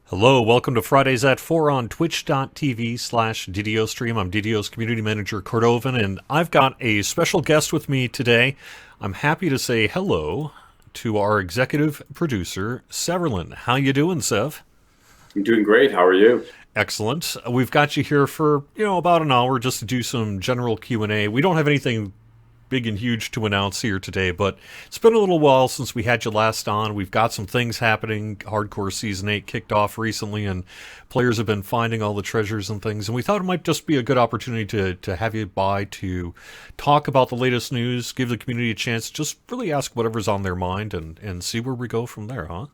Hello, welcome to Fridays at 4 on twitch.tv/DDOstream. I'm DDO's community manager, Cordovan, and I've got a special guest with me today. I'm happy to say hello to our executive producer, Severlin. How you doing, Sev? I'm doing great. How are you? Excellent. We've got you here for, about an hour just to do some general Q&A. We don't have anything big and huge to announce here today, but it's been a little while since we had you last on. We've got some things happening. Hardcore Season 8 kicked off recently, and players have been finding all the treasures and things, and we thought it might just be a good opportunity to have you by to talk about the latest news, give the community a chance to just really ask whatever's on their mind, and see where we go from there, huh?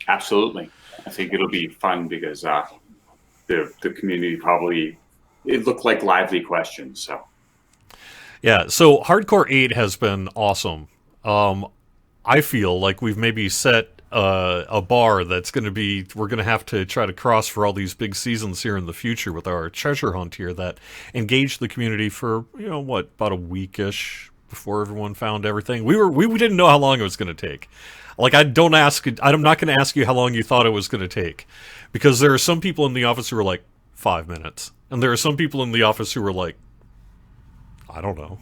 Absolutely. I think it'll be fun because the community probably, it looked like lively questions. So Yeah, so Hardcore 8 has been awesome. I feel like we've maybe set a bar that's going to be, we're going to have to try to cross for all these big seasons here in the future with our treasure hunt here that engaged the community for, about a weekish before everyone found everything. We didn't know how long it was going to take. Like, I'm not going to ask you how long you thought it was going to take, because there are some people in the office who are like 5 minutes, and there are some people in the office who are like, I don't know.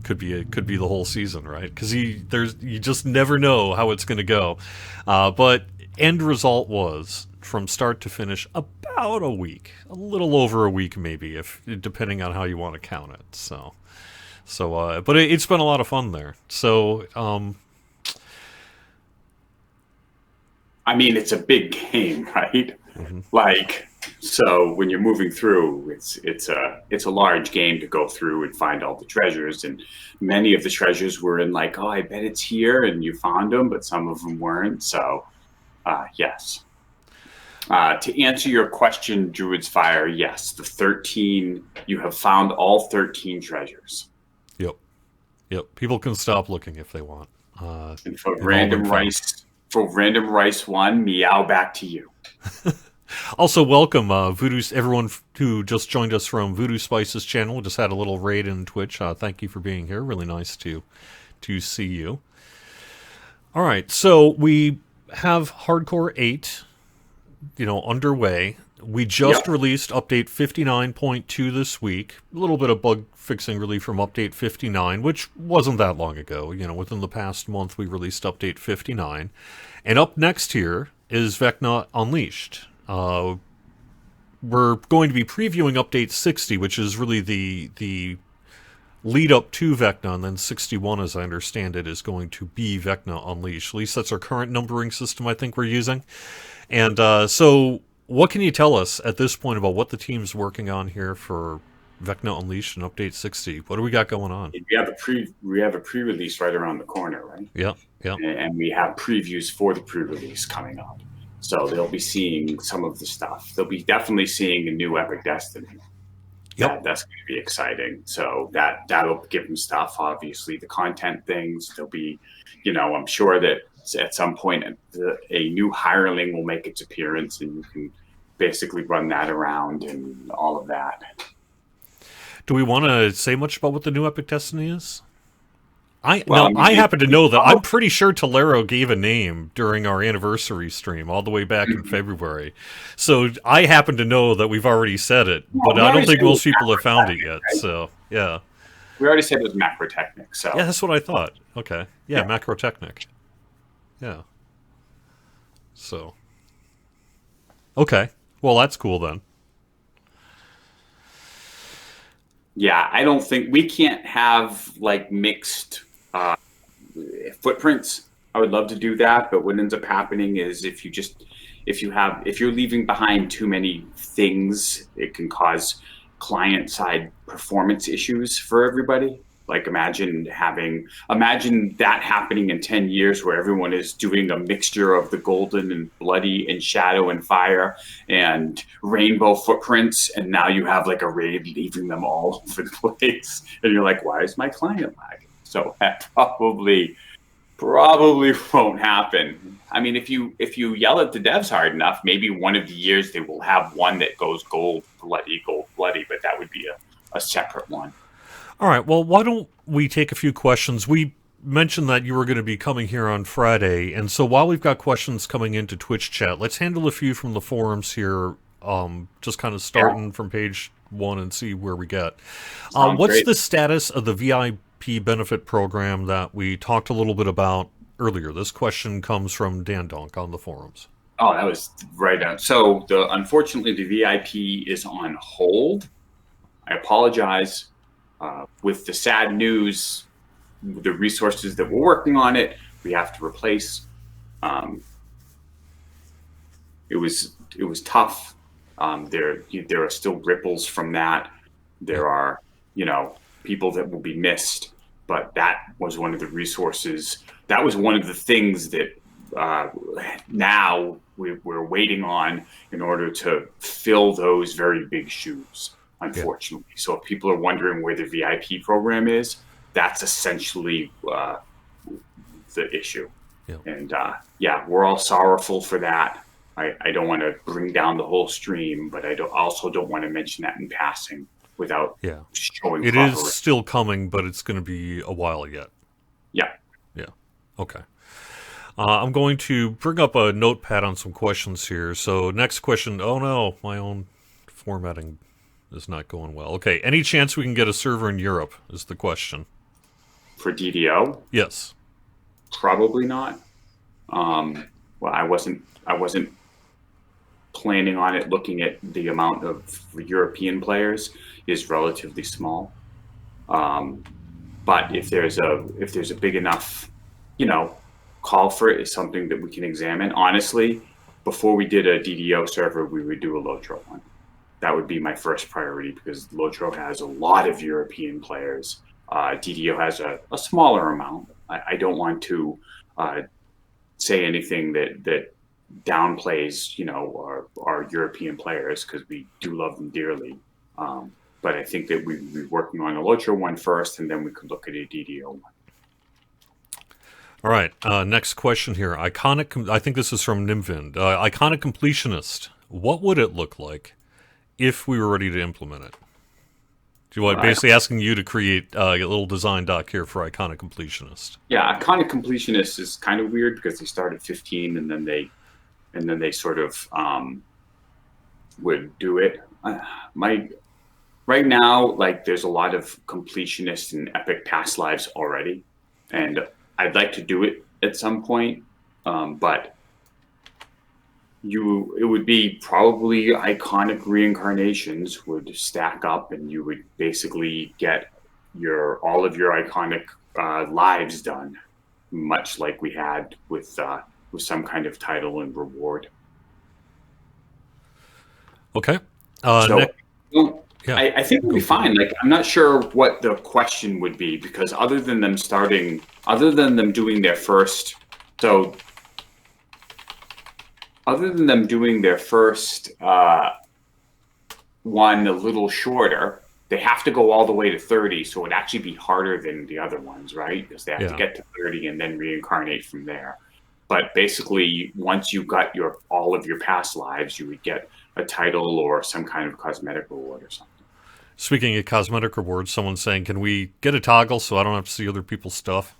Could be the whole season, right? Because you just never know how it's going to go. But end result was from start to finish about a week, a little over a week maybe, if depending on how you want to count it. But it's been a lot of fun there. So I mean, it's a big game, right? mhm. Like, so when you're moving through, it's a large game to go through and find all the treasures. And many of the treasures were in like, oh, I bet it's here, and you found them, but some of them weren't. So yes. To answer your question, Druid's Fire, yes, the 13. You have found all 13 treasures. Yep, yep. People can stop looking if they want. And for They've all been random found. rice, one, meow back to you. Also, welcome everyone who just joined us from Voodoo Spice's channel. Just had a little raid in Twitch. Thank you for being here. Really nice to see you. All right, so we have Hardcore 8, underway. We just Yep. released update 59.2 this week. A little bit of bug fixing relief from update 59, which wasn't that long ago. Within the past month, we released update 59. And up next here is Vecna Unleashed. We're going to be previewing update 60, which is really the lead up to Vecna, and then 61, as I understand it, is going to be Vecna Unleashed. At least that's our current numbering system I think we're using. And so what can you tell us at this point about what the team's working on here for Vecna Unleashed and update 60? What do we got going on? We have a pre-release right around the corner, right? Yeah, yeah. And we have previews for the pre-release coming up. So they'll be seeing some of the stuff. They'll be definitely seeing a new Epic Destiny. Yep. That's going to be exciting. So that'll give them stuff. Obviously, the content things. There'll be, I'm sure that at some point a new hireling will make its appearance, and you can basically run that around and all of that. Do we want to say much about what the new Epic Destiny is? Well, I mean, I happen to know that I'm pretty sure Tolero gave a name during our anniversary stream all the way back in February. So I happen to know that we've already said it, but I don't think most people have found it yet. Right? So, yeah. We already said it was macrotechnic. So Yeah, that's what I thought. Okay. Yeah, Macrotechnic. Yeah. So. Okay. Well, that's cool then. yeah, I don't think we can't have like mixed footprints. I would love to do that, but what ends up happening is if you're leaving behind too many things, it can cause client side performance issues for everybody. Like imagine that happening in 10 years where everyone is doing a mixture of the golden and bloody and shadow and fire and rainbow footprints, and now you have like a raid leaving them all over the place, and you're like, why is my client lagging? So that probably won't happen. I mean, if you yell at the devs hard enough, maybe one of the years they will have one that goes gold bloody, but that would be a separate one. All right. Well, why don't we take a few questions? We mentioned that you were going to be coming here on Friday, and so while we've got questions coming into Twitch chat, let's handle a few from the forums here. Just kind of starting from page 1 and see where we get. What's Great. the status of the VIP benefit program that we talked a little bit about earlier? This question comes from Dan Donk on the forums. Oh, that was right on. So unfortunately, the VIP is on hold. I apologize. With the sad news, the resources that we're working on it, we have to replace. It was tough. There are still ripples from that. There are people that will be missed, but that was one of the resources. That was one of the things that now we're waiting on in order to fill those very big shoes, unfortunately. Yeah. So if people are wondering where the VIP program is, that's essentially the issue. Yeah. And we're all sorrowful for that. I don't want to bring down the whole stream, but I also don't want to mention that in passing without showing it is still coming, but it's going to be a while yet. Yeah. Yeah. Okay. I'm going to bring up a notepad on some questions here. So next question. Oh no, my own formatting is not going well. Okay. Any chance we can get a server in Europe is the question. For DDO? Yes. Probably not. Well, I wasn't planning on it. Looking at the amount of European players is relatively small. But if there's a big enough, call for it, is something that we can examine. Honestly, before we did a DDO server, we would do a Lotro one. That would be my first priority because Lotro has a lot of European players. DDO has a smaller amount. I don't want to say anything that downplays, our European players, because we do love them dearly. But I think that we'd be working on a Lotro one first, and then we could look at a DDO one. All right. Next question here. I think this is from Nimvind. Iconic completionist. What would it look like if we were ready to implement it? Basically asking you to create a little design doc here for Iconic completionist. Yeah, Iconic completionist is kind of weird because they start at 15 and then they sort of would do it. Right now, there's a lot of completionists in Epic Past Lives already, and I'd like to do it at some point, but it would be probably Iconic reincarnations would stack up, and you would basically get all of your Iconic lives done, much like we had with some kind of title and reward. Okay. I think it'll be fine. I'm not sure what the question would be, because other than them doing their first one a little shorter, they have to go all the way to 30, so it'd actually be harder than the other ones, right? Because they have to get to 30 and then reincarnate from there. But basically, once you got all of your past lives, you would get a title or some kind of cosmetic reward or something. Speaking of cosmetic rewards, someone's saying, can we get a toggle so I don't have to see other people's stuff?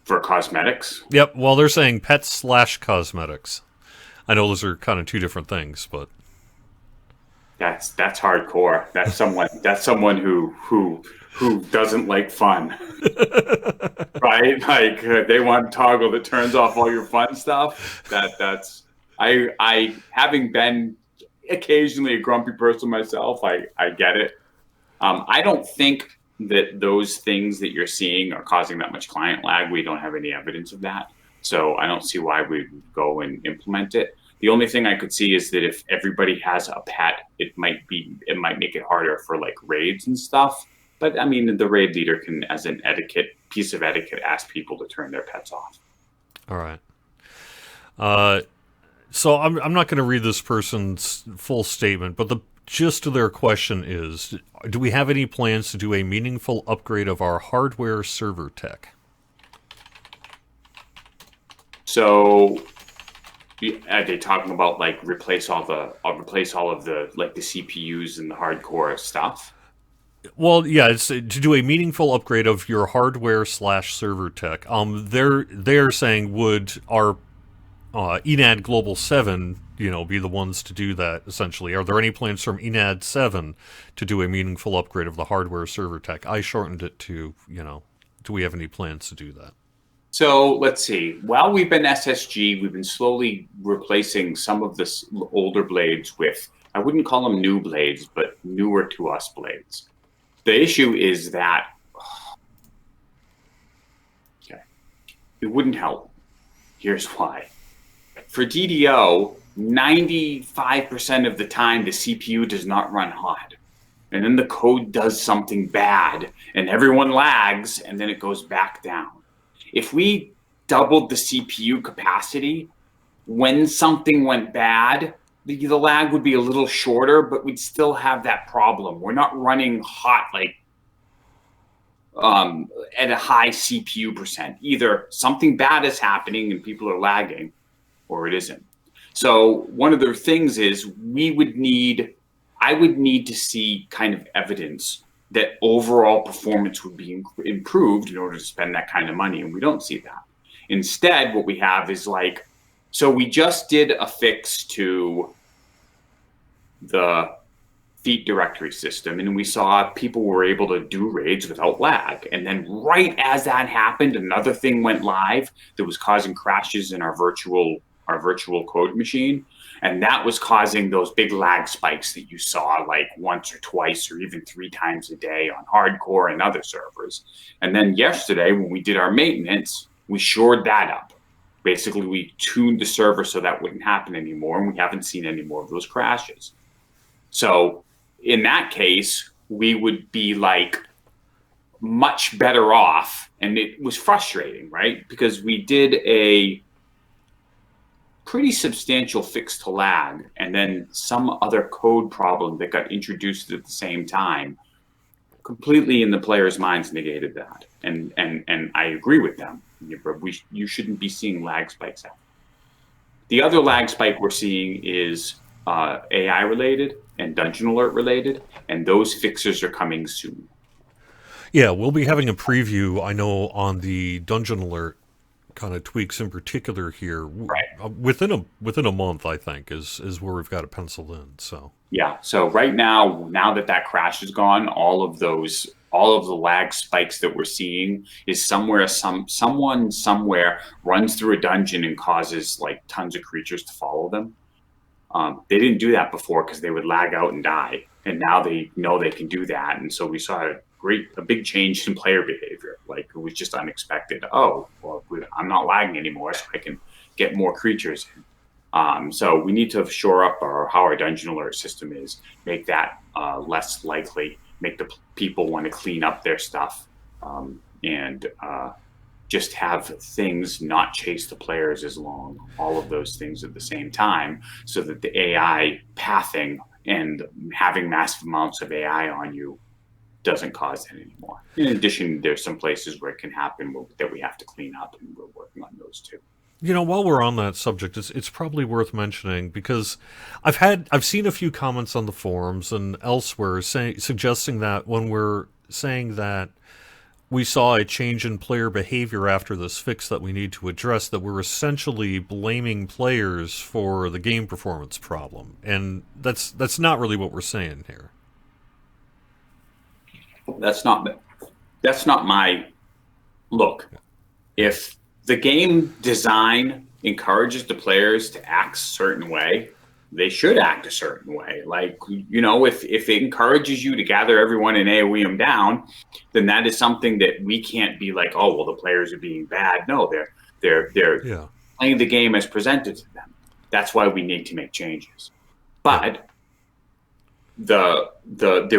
For cosmetics? Yep, well, they're saying pets/cosmetics. I know those are kind of two different things, but... That's hardcore. That's someone who doesn't like fun. Right? They want a toggle that turns off all your fun stuff. I having been occasionally a grumpy person myself, I get it. I don't think that those things that you're seeing are causing that much client lag. We don't have any evidence of that. So I don't see why we would go and implement it. The only thing I could see is that if everybody has a pet, it might make it harder for raids and stuff. But I mean, the raid leader can, as an piece of etiquette, ask people to turn their pets off. All right. So I'm not going to read this person's full statement, but the gist of their question is, do we have any plans to do a meaningful upgrade of our hardware server tech? So are they talking about replace all of the the CPUs and the hardcore stuff? Well, yeah, it's to do a meaningful upgrade of your hardware slash server tech. They're saying would our ENAD Global 7, be the ones to do that, essentially. Are there any plans from ENAD 7 to do a meaningful upgrade of the hardware server tech? I shortened it to, do we have any plans to do that? So let's see. While we've been SSG, we've been slowly replacing some of the older blades with, I wouldn't call them new blades, but newer to us blades. The issue is that, okay, it wouldn't help. Here's why. For DDO, 95% of the time, the CPU does not run hot. And then the code does something bad, and everyone lags, and then it goes back down. If we doubled the CPU capacity, when something went bad, the lag would be a little shorter, but we'd still have that problem. We're not running hot like at a high CPU percent. Either something bad is happening and people are lagging, or it isn't. So one of the things is I would need to see kind of evidence that overall performance would be improved in order to spend that kind of money, and we don't see that. Instead, what we have is so we just did a fix to the feat directory system, and we saw people were able to do raids without lag. And then right as that happened, another thing went live that was causing crashes in our virtual code machine. And that was causing those big lag spikes that you saw once or twice or even 3 times a day on hardcore and other servers. And then yesterday, when we did our maintenance, we shored that up. Basically, we tuned the server so that wouldn't happen anymore, and we haven't seen any more of those crashes. So in that case, we would be much better off. And it was frustrating, right? Because we did a pretty substantial fix to lag, and then some other code problem that got introduced at the same time completely in the players' minds negated that. And I agree with them. You shouldn't be seeing lag spikes out. The other lag spike we're seeing is AI related and Dungeon Alert related, and those fixes are coming soon. Yeah, we'll be having a preview, I know, on the Dungeon Alert kind of tweaks in particular here, right? Within a month, I think, is where we've got it penciled in. So yeah, so right now that crash is gone, all of the lag spikes that we're seeing is someone somewhere runs through a dungeon and causes tons of creatures to follow them. They didn't do that before because they would lag out and die, and now they know they can do that, and so we saw a big change in player behavior. It was just unexpected. Oh, well, I'm not lagging anymore, so I can get more creatures in. So we need to shore up how our Dungeon Alert system is, make that less likely, make the people want to clean up their stuff, and just have things not chase the players as long, all of those things at the same time, so that the AI pathing and having massive amounts of AI on you doesn't cause that anymore. In addition, there's some places where it can happen that we have to clean up, and we're working on those too. While we're on that subject, it's probably worth mentioning, because I've seen a few comments on the forums and elsewhere suggesting that when we're saying that we saw a change in player behavior after this fix that we need to address, that we're essentially blaming players for the game performance problem, and that's not really what we're saying here. That's not my look. If the game design encourages the players to act a certain way, they should act a certain way. If it encourages you to gather everyone and AoE them down, then that is something that we can't be oh, well, the players are being bad. No, they're playing the game as presented to them. That's why we need to make changes. But there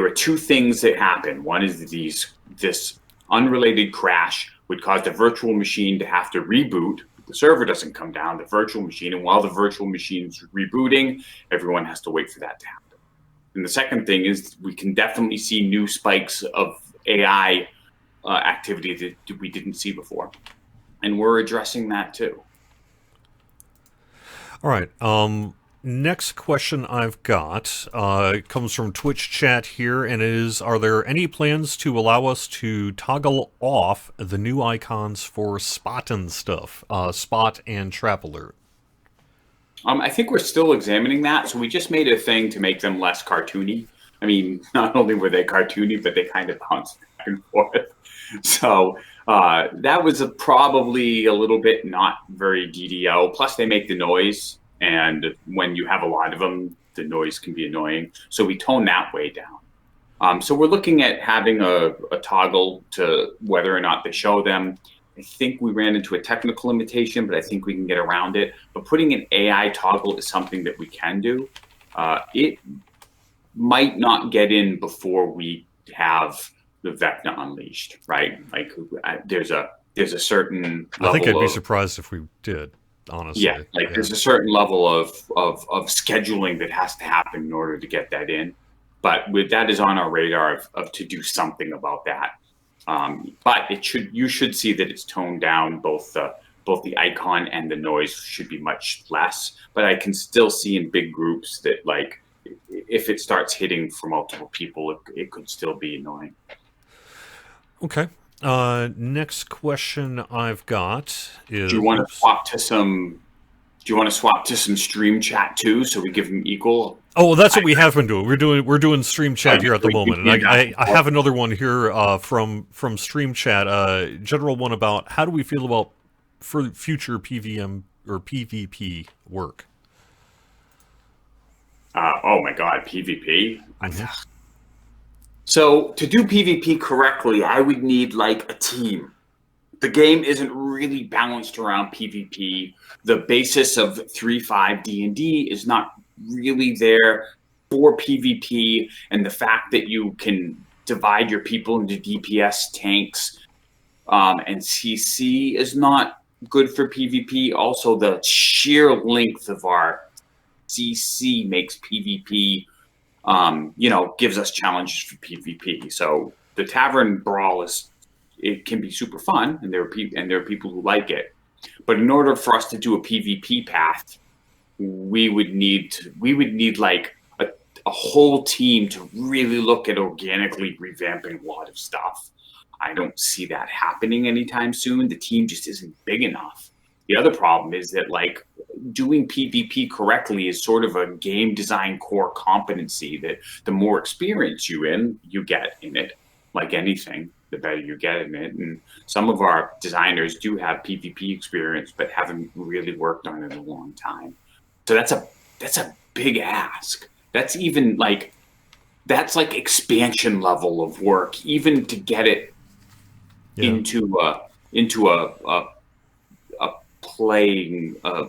were 2 things that happened. One is this unrelated crash would cause the virtual machine to have to reboot. The server doesn't come down, the virtual machine, and while the virtual machine's rebooting, everyone has to wait for that to happen. And the second thing is we can definitely see new spikes of AI activity that we didn't see before, and we're addressing that too. All right. Next question I've got comes from Twitch chat here, and is: are there any plans to allow us to toggle off the new icons for Spot and stuff, Spot and Trap Alert? I think we're still examining that. So we just made a thing to make them less cartoony. I mean, not only were they cartoony, but they kind of bounced back and forth. So that was probably a little bit not very DDO. Plus, they make the noise. And when you have a lot of them, the noise can be annoying. So we tone that way down. So we're looking at having a toggle to whether or not they show them. I think we ran into a technical limitation, but I think we can get around it. But putting an AI toggle is something that we can do. It might not get in before we have the vecna unleashed, right? Like there's a certain level I think I'd be surprised if we did. Honestly, yeah, there's a certain level of scheduling that has to happen in order to get that in, but that is on our radar of to do something about that. But you should see that it's toned down. Both the icon and the noise should be much less. But I can still see in big groups that like if it starts hitting for multiple people, it could still be annoying. Okay. Next question I've got is: do you want to swap to some stream chat too, so we give them equal? Oh, that's what we have been doing. We're doing stream chat here at the moment, and I have another one here from stream chat. General one about how do we feel about for future PVM or PvP work? Oh my God, PvP. So to do PvP correctly, I would need like a team. The game isn't really balanced around PvP. The basis of 3.5 D&D is not really there for PvP, and the fact that you can divide your people into DPS, tanks, and CC is not good for PvP. Also, the sheer length of our CC makes PvP gives us challenges for PvP. So the Tavern Brawl it can be super fun, and there are people who like it. But in order for us to do a PvP path, we would need like a whole team to really look at organically revamping a lot of stuff. I don't see that happening anytime soon. The team just isn't big enough. The other problem is that like doing PvP correctly is sort of a game design core competency that the more experience you get in it, like anything, the better you get in it. And some of our designers do have PvP experience, but haven't really worked on it in a long time. So that's a big ask. That's like expansion level of work, even to get it into a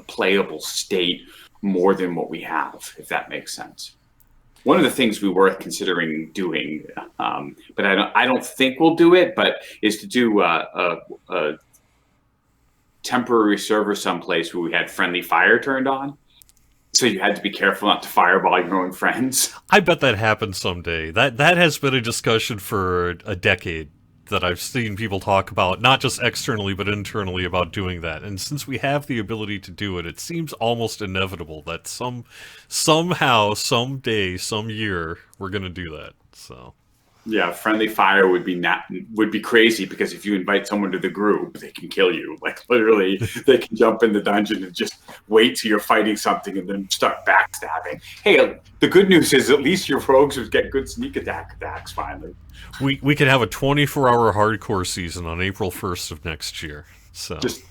playable state more than what we have, if that makes sense. One of the things we were considering doing, but I don't think we'll do it, but is to do a temporary server someplace where we had friendly fire turned on. So you had to be careful not to fireball your own friends. I bet that happens someday. That has been a discussion for a decade that I've seen people talk about, not just externally but internally, about doing that. And since we have the ability to do it, it seems almost inevitable that somehow, someday, some year, we're going to do that. So yeah, friendly fire would be crazy, because if you invite someone to the group, they can kill you. Like literally, they can jump in the dungeon and just wait till you're fighting something and then start backstabbing. Hey, the good news is at least your rogues would get good sneak attacks finally. We could have a 24-hour hardcore season on April 1st of next year. So just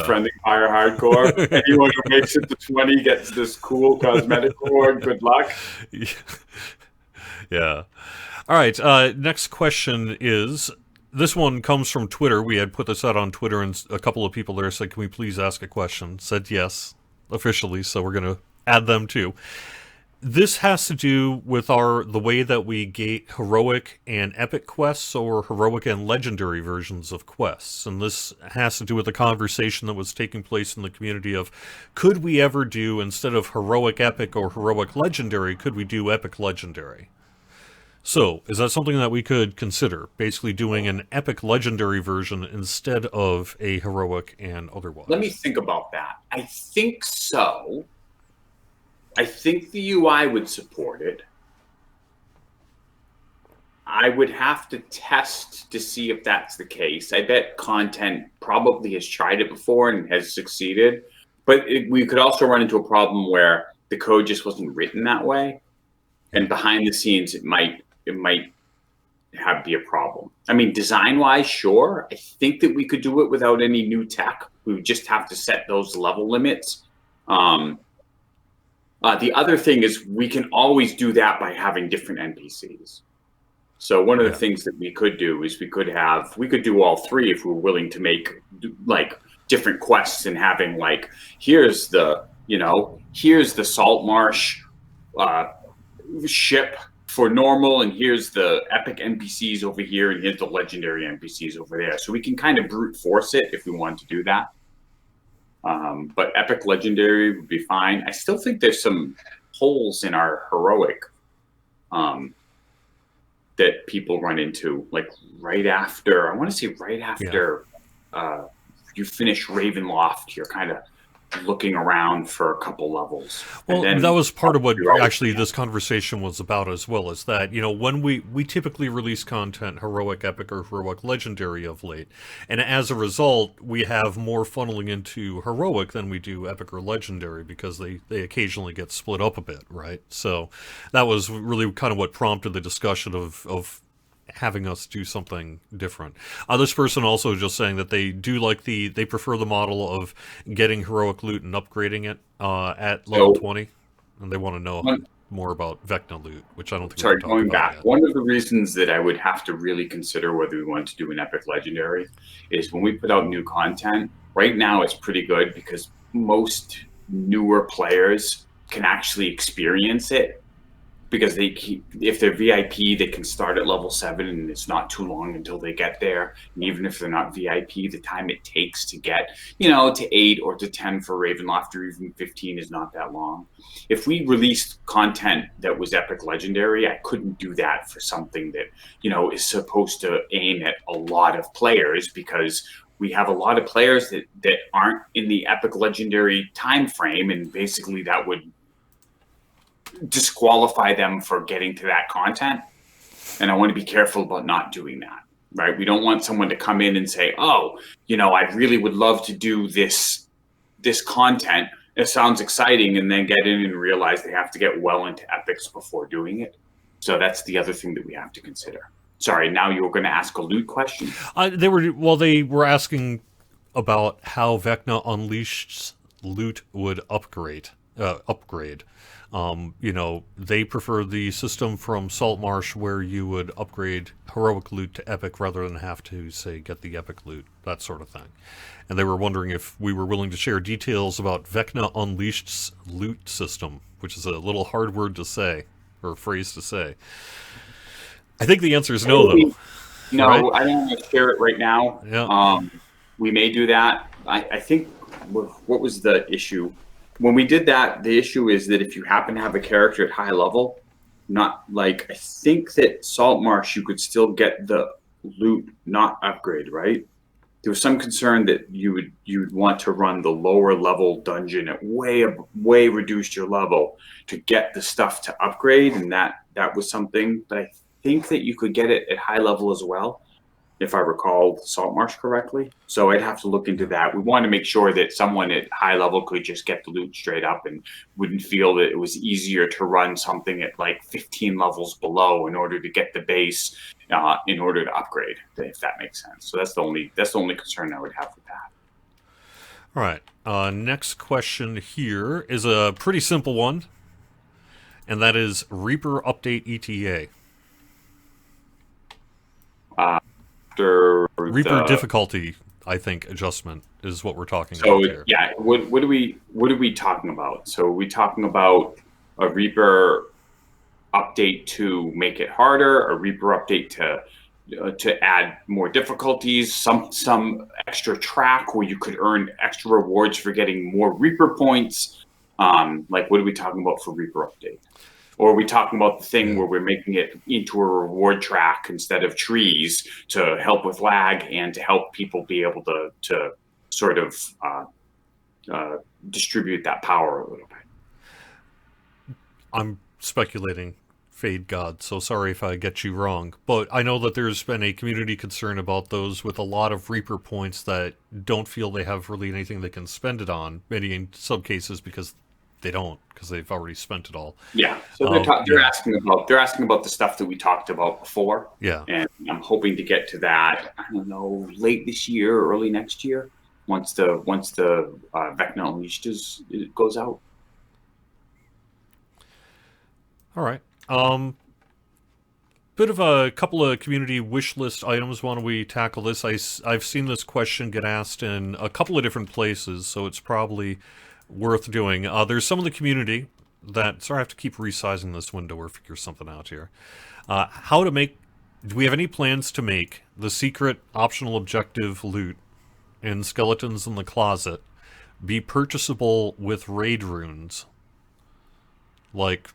friendly fire hardcore. Anyone who makes it to 20 gets this cool cosmetic award. Good luck. Yeah. All right, next question is, this one comes from Twitter. We had put this out on Twitter, and a couple of people there said, can we please ask a question? Said yes, officially, so we're going to add them too. This has to do with the way that we gate heroic and epic quests, or heroic and legendary versions of quests. And this has to do with the conversation that was taking place in the community of, could we ever do, instead of heroic epic or heroic legendary, could we do epic legendary? So, is that something that we could consider? Basically doing an epic legendary version instead of a heroic and otherwise? Let me think about that. I think so. I think the UI would support it. I would have to test to see if that's the case. I bet content probably has tried it before and has succeeded, but we could also run into a problem where the code just wasn't written that way, and behind the scenes it might be a problem. I mean, design wise, sure. I think that we could do it without any new tech. We would just have to set those level limits. The other thing is we can always do that by having different NPCs. So one of the things that we could do is we could do all three if we were willing to make like different quests and having like, here's the salt marsh ship for normal, and here's the epic NPCs over here, and here's the legendary NPCs over there. So we can kind of brute force it if we want to do that. But epic legendary would be fine. I still think there's some holes in our heroic that people run into, like right after you finish Ravenloft, you're kind of looking around for a couple levels. Well, that was part of what actually this conversation was about, as well as that, when we typically release content, heroic, epic, or heroic legendary of late, and as a result, we have more funneling into heroic than we do epic or legendary, because they occasionally get split up a bit, right? So that was really kind of what prompted the discussion of having us do something different. This person also just saying that they do they prefer the model of getting heroic loot and upgrading it at level 20, and they want to know more about vecna loot, which I don't think. Sorry, going back, yet. One of the reasons that I would have to really consider whether we want to do an epic legendary is when we put out new content. Right now, it's pretty good because most newer players can actually experience it. Because if they're VIP, they can start at level 7, and it's not too long until they get there. And even if they're not VIP, the time it takes to get, to 8 or to 10 for Ravenloft, or even 15 is not that long. If we released content that was epic legendary, I couldn't do that for something that, is supposed to aim at a lot of players, because we have a lot of players that aren't in the epic legendary time frame, and basically that would disqualify them for getting to that content. And I want to be careful about not doing that, right? We don't want someone to come in and say, oh, I really would love to do this content. It sounds exciting, and then get in and realize they have to get well into epics before doing it. So that's the other thing that we have to consider. Sorry, now you were going to ask a loot question? They were asking about how Vecna Unleashed's loot would upgrade. They prefer the system from Saltmarsh where you would upgrade heroic loot to epic rather than have to, say, get the epic loot, that sort of thing. And they were wondering if we were willing to share details about Vecna Unleashed's loot system, which is a little hard word to say, or phrase to say. I think the answer is no, though. No, right? I don't want to share it right now. Yeah. We may do that. I think, what was the issue? When we did that, the issue is that if you happen to have a character at high level, I think that Saltmarsh, you could still get the loot, not upgrade, right? There was some concern that you'd want to run the lower level dungeon at way reduced your level to get the stuff to upgrade, and that was something. But I think that you could get it at high level as well, if I recall Saltmarsh correctly. So I'd have to look into that. We want to make sure that someone at high level could just get the loot straight up and wouldn't feel that it was easier to run something at like 15 levels below in order to get the base, in order to upgrade, if that makes sense. So that's the only concern I would have with that. All right. Next question here is a pretty simple one, and that is Reaper update ETA. Reaper difficulty, I think, adjustment is what we're talking about here. Yeah, what are we talking about? So are we talking about a Reaper update to make it harder, a Reaper update to add more difficulties, some extra track where you could earn extra rewards for getting more Reaper points? What are we talking about for Reaper update? Or are we talking about the thing where we're making it into a reward track instead of trees to help with lag and to help people be able to sort of distribute that power a little bit? I'm speculating, Fade God, so sorry if I get you wrong. But I know that there's been a community concern about those with a lot of Reaper points that don't feel they have really anything they can spend it on, maybe in some cases because they don't, because they've already spent it all. Yeah, so they're asking about the stuff that we talked about before. Yeah. And I'm hoping to get to that. I don't know, late this year, or early next year, once the vecna unleashed goes out. All right. Bit of a couple of community wish list items. Why don't we tackle this? I've seen this question get asked in a couple of different places, so it's probably worth doing. There's some of the community that... Sorry, I have to keep resizing this window or figure something out here. How to make... Do we have any plans to make the secret optional objective loot in Skeletons in the Closet be purchasable with raid runes? Like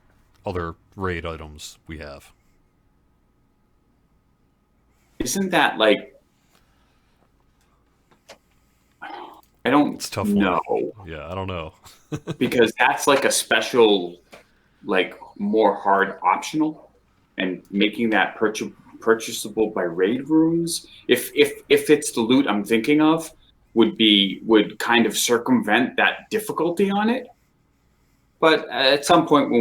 other raid items we have. Isn't that like... I don't It's a tough know. one. Yeah, I don't know. Because that's like a special, like more hard optional, and making that purchasable by raid runes, if it's the loot I'm thinking of, would kind of circumvent that difficulty on it. But at some point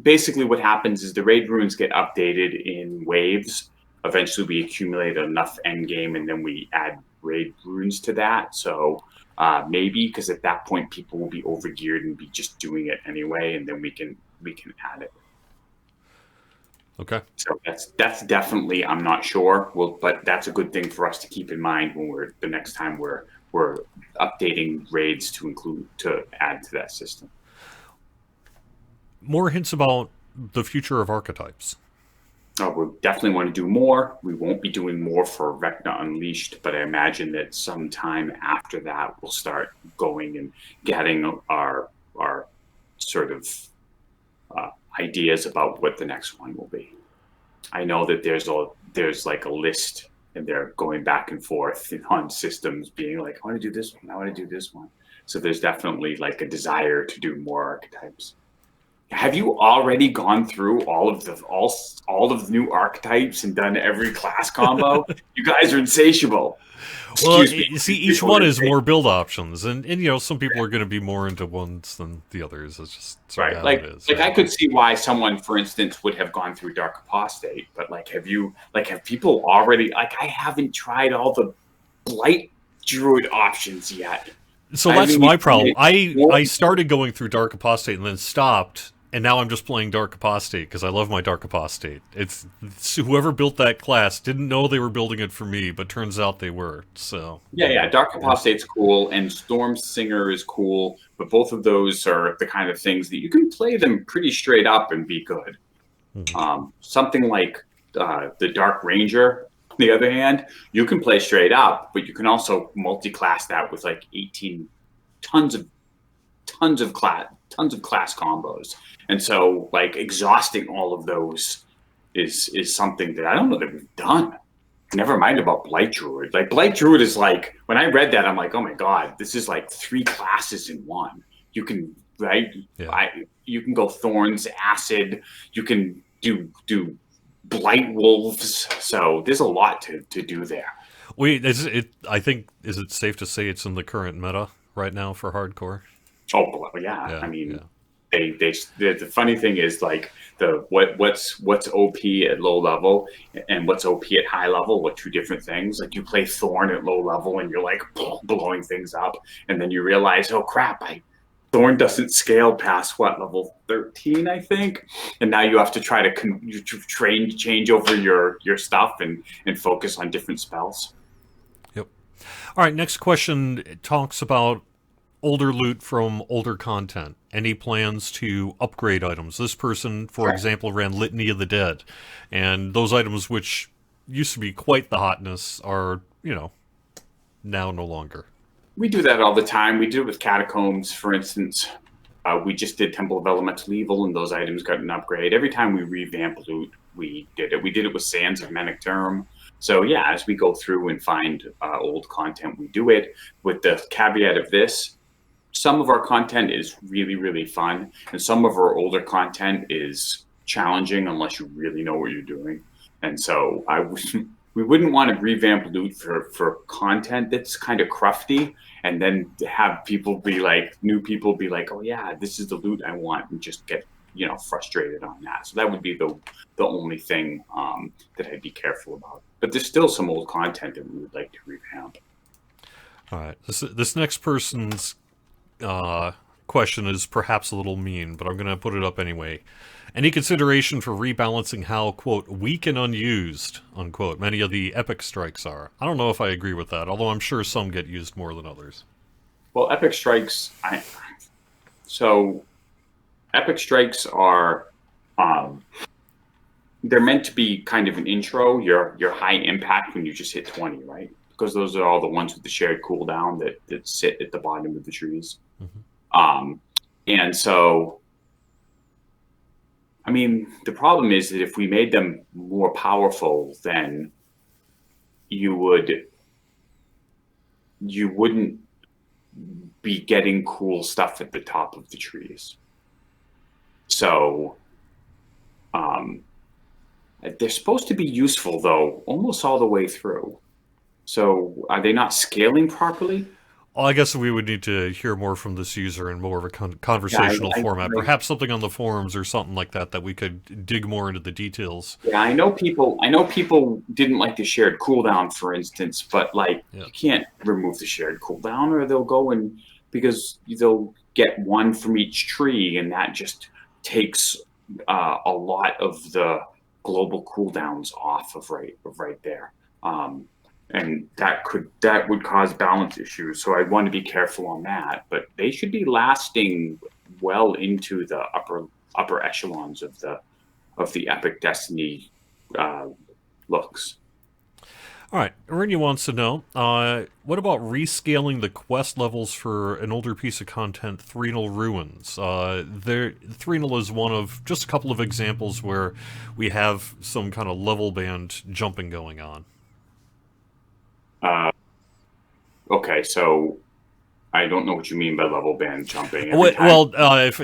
basically what happens is the raid runes get updated in waves. Eventually we accumulate enough end game, and then we add raid runes to that. So maybe, because at that point people will be overgeared and be just doing it anyway, and then we can add it. Okay. So that's definitely, I'm not sure. But that's a good thing for us to keep in mind when the next time we're updating raids to add to that system. More hints about the future of Archetypes. We definitely want to do more. We won't be doing more for Vecna Unleashed, but I imagine that sometime after that, we'll start going and getting our sort of ideas about what the next one will be. I know that there's like a list, and they're going back and forth on systems, being like, I want to do this one, I want to do this one. So there's definitely like a desire to do more archetypes. Have you already gone through all of the new archetypes and done every class combo? You guys are insatiable. Well, see, each one is more build options, and some people are going to be more into ones than the others. It's just right. how Like, it is. I could see why someone, for instance, would have gone through Dark Apostate, but have people already? Like, I haven't tried all the Blight Druid options yet. So that's my problem. I started going through Dark Apostate and then stopped. And now I'm just playing Dark Apostate because I love my Dark Apostate. It's whoever built that class didn't know they were building it for me, but turns out they were. So yeah, Dark Apostate's cool, and Storm Singer is cool, but both of those are the kind of things that you can play them pretty straight up and be good. Mm-hmm. Something like the Dark Ranger, on the other hand, you can play straight up, but you can also multi-class that with like 18 tons of class combos. And so, like, exhausting all of those is something that I don't know that we've done. Never mind about Blight Druid. Like, Blight Druid is like, when I read that, I'm like, oh my god, this is like 3 classes in one. You can, right? Yeah. You can go Thorns, Acid. You can do Blight Wolves. So there's a lot to do there. Wait, I think, is it safe to say it's in the current meta right now for hardcore? Oh, well, yeah. I mean, the funny thing is, like, what's OP at low level and what's OP at high level were 2 different things. Like, you play Thorn at low level and you're like blowing things up, and then you realize, oh crap, Thorn doesn't scale past level 13, I think, and now you have to try to change over your stuff and focus on different spells. Yep. All right, next question talks about older loot from older content. Any plans to upgrade items? This person, for example, ran Litany of the Dead, and those items, which used to be quite the hotness, are, now no longer. We do that all the time. We do it with Catacombs, for instance. We just did Temple of Elemental Evil, and those items got an upgrade. Every time we revamp loot, we did it. We did it with Sands of Menacterm. So yeah, as we go through and find old content, we do it with the caveat of this. some of our content is really, really fun, and some of our older content is challenging unless you really know what you're doing. And so we wouldn't want to revamp loot for content that's kind of crufty, and then have people be like, new people be like, oh yeah, this is the loot I want, and just get frustrated on that. So that would be the only thing that I'd be careful about. But there's still some old content that we would like to revamp. All right. This next person's question is perhaps a little mean, but I'm going to put it up anyway. Any consideration for rebalancing how, quote, weak and unused, unquote, many of the epic strikes are? I don't know if I agree with that, although I'm sure some get used more than others. Well, epic strikes, epic strikes are, they're meant to be kind of an intro, your high impact when you just hit 20, right? Because those are all the ones with the shared cooldown that sit at the bottom of the trees. Mm-hmm. And so, I mean, the problem is that if we made them more powerful, then you wouldn't be getting cool stuff at the top of the trees. So, they're supposed to be useful, though, almost all the way through. So are they not scaling properly? Well, I guess we would need to hear more from this user in more of a conversational format. Perhaps something on the forums or something like that we could dig more into the details. Yeah, I know people didn't like the shared cooldown, for instance, but you can't remove the shared cooldown, or they'll go because they'll get one from each tree, and that just takes a lot of the global cooldowns off of right there. And that would cause balance issues. So I'd want to be careful on that. But they should be lasting well into the upper echelons of the Epic Destiny looks. All right, Arinia wants to know, what about rescaling the quest levels for an older piece of content, Threenal Ruins? Threenal is one of just a couple of examples where we have some kind of level band jumping going on. Okay, so I don't know what you mean by level band jumping. If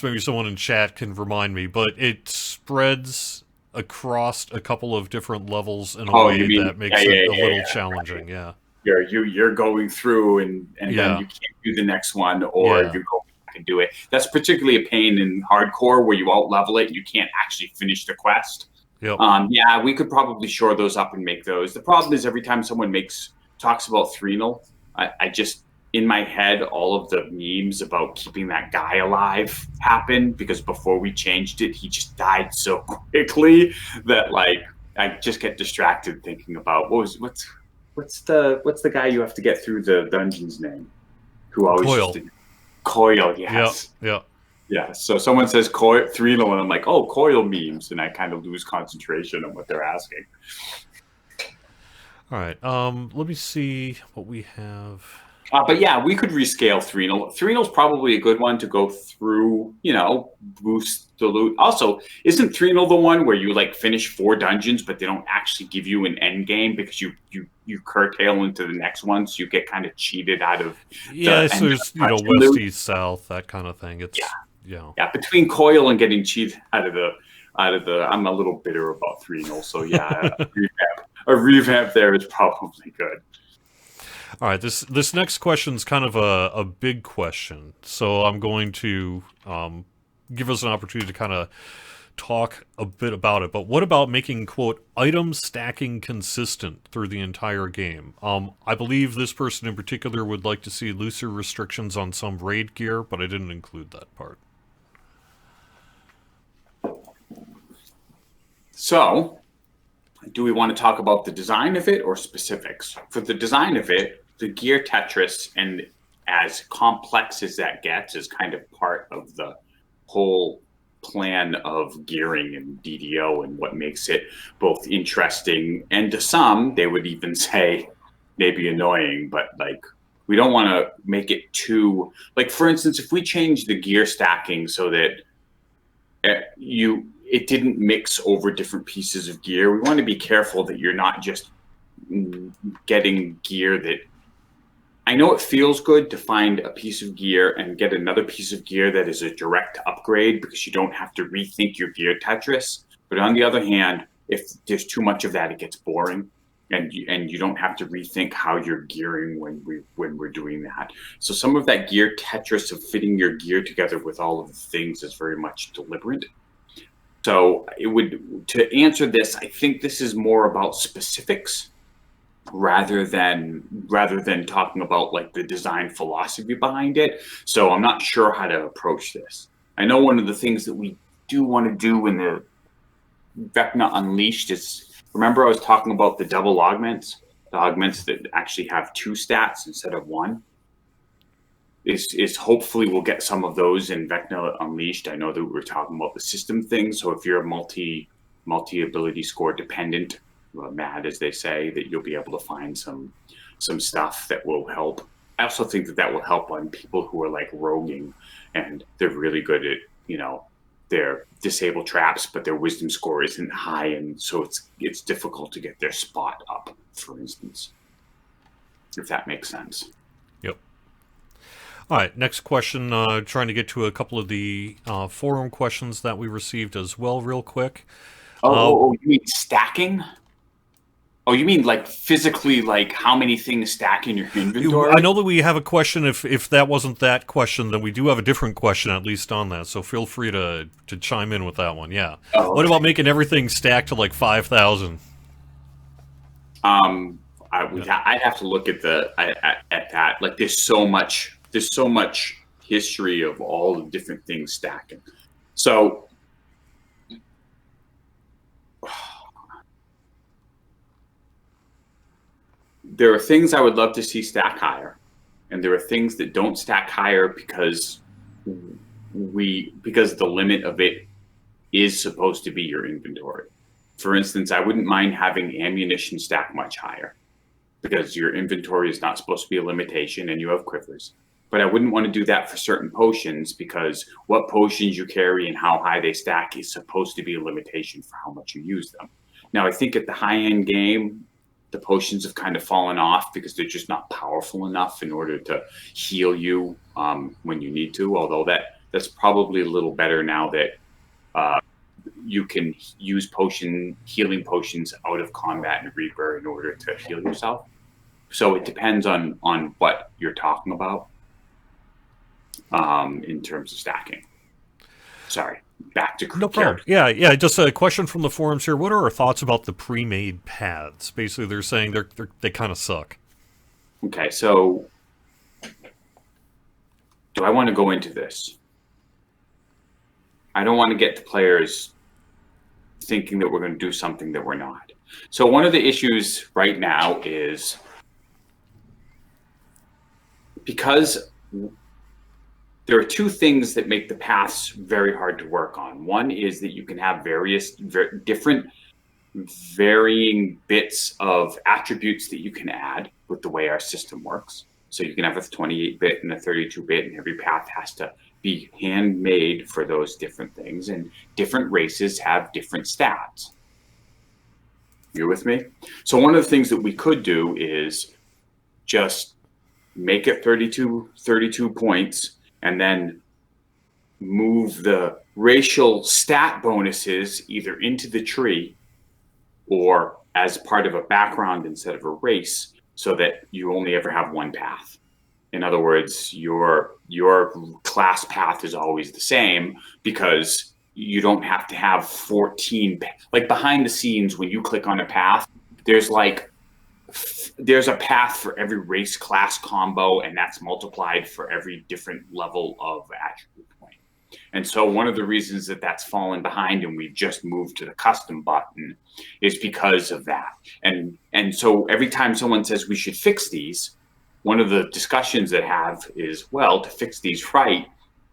maybe someone in chat can remind me, but it spreads across a couple of different levels in a way that makes it a little challenging. Yeah. You're going through and then you can't do the next one, or you go back and do it. That's particularly a pain in hardcore where you out level it and you can't actually finish the quest. Yep. We could probably shore those up and make those. The problem is every time someone talks about Threenal, I just, in my head, all of the memes about keeping that guy alive happened, because before we changed it, he just died so quickly that I just get distracted thinking about what's the guy you have to get through the dungeon's name? Who always Coil, yes. Yeah. Yeah, so someone says Threenal, and I'm like, oh, Coil memes, and I kind of lose concentration on what they're asking. All right, let me see what we have. But yeah, we could rescale Threenal. Threenal's probably a good one to go through, boost the loot. Also, isn't Threenal the one where you finish 4 dungeons, but they don't actually give you an end game because you curtail into the next one, so you get kind of cheated out of. Yeah, so there's west, east, south, that kind of thing. It's between Coil and getting cheated out of the. I'm a little bitter about Threenal, so yeah, a revamp there is probably good. All right, this next question is kind of a big question, so I'm going to give us an opportunity to kind of talk a bit about it. But what about making, quote, item stacking consistent through the entire game? I believe this person in particular would like to see looser restrictions on some raid gear, but I didn't include that part. So, do we want to talk about the design of it or specifics? For the design of it, the gear Tetris, and as complex as that gets, is kind of part of the whole plan of gearing and DDO, and what makes it both interesting and, to some, they would even say maybe annoying, but we don't want to make it too, for instance, if we change the gear stacking so that it didn't mix over different pieces of gear, we want to be careful that you're not just getting gear that I know it feels good to find a piece of gear and get another piece of gear that is a direct upgrade because you don't have to rethink your gear Tetris. But on the other hand, if there's too much of that, it gets boring, and you don't have to rethink how you're gearing when we're doing that. So some of that gear Tetris of fitting your gear together with all of the things is very much deliberate. So it would, to answer this, I think this is more about specifics rather than talking about like the design philosophy behind it. So I'm not sure how to approach this. I know one of the things that we do want to do in the Vecna Unleashed is, remember I was talking about the double augments, the augments that actually have 2 stats instead of 1. Is hopefully we'll get some of those in Vecna Unleashed. I know that we were talking about the system thing. So if you're a multi ability score dependent, mad as they say, that you'll be able to find some stuff that will help. I also think that that will help on people who are like roguing and they're really good at, you know, their disable traps, but their wisdom score isn't high, and so it's difficult to get their spot up, for instance. If that makes sense. Yep. All right, next question, trying to get to a couple of the forum questions that we received as well real quick. You mean stacking? Oh, you mean like physically, like how many things stack in your inventory? I know that we have a question. If that wasn't that question, then we do have a different question at least on that, so feel free to chime in with that one, yeah. Oh, okay. What about making everything stack to like 5,000? I'd have to look at that. Like there's so much history of all the different things stacking. So there are things I would love to see stack higher, and there are things that don't stack higher because the limit of it is supposed to be your inventory. For instance, I wouldn't mind having ammunition stack much higher because your inventory is not supposed to be a limitation and you have quivers. But I wouldn't want to do that for certain potions because what potions you carry and how high they stack is supposed to be a limitation for how much you use them. Now, I think at the high-end game, the potions have kind of fallen off because they're just not powerful enough in order to heal you when you need to, although that's probably a little better now that you can use healing potions out of combat and Reaper in order to heal yourself. So it depends on what you're talking about in terms of stacking. Sorry, back to no problem. Yeah. Just a question from the forums here. What are our thoughts about the pre-made paths? Basically, they're saying they kind of suck. Okay, so do I want to go into this? I don't want to get the players thinking that we're going to do something that we're not. So one of the issues right now is because there are 2 things that make the paths very hard to work on. One is that you can have various different varying bits of attributes that you can add with the way our system works. So you can have a 28-bit and a 32-bit, and every path has to be handmade for those different things. And different races have different stats. You're with me? So one of the things that we could do is just make it 32 points, and then move the racial stat bonuses either into the tree or as part of a background instead of a race, so that you only ever have one path. In other words, your class path is always the same because you don't have to have 14. Like behind the scenes, when you click on a path, there's a path for every race class combo, and that's multiplied for every different level of attribute point. And so one of the reasons that that's fallen behind and we've just moved to the custom button is because of that. And so every time someone says we should fix these, one of the discussions that have is, well, to fix these right,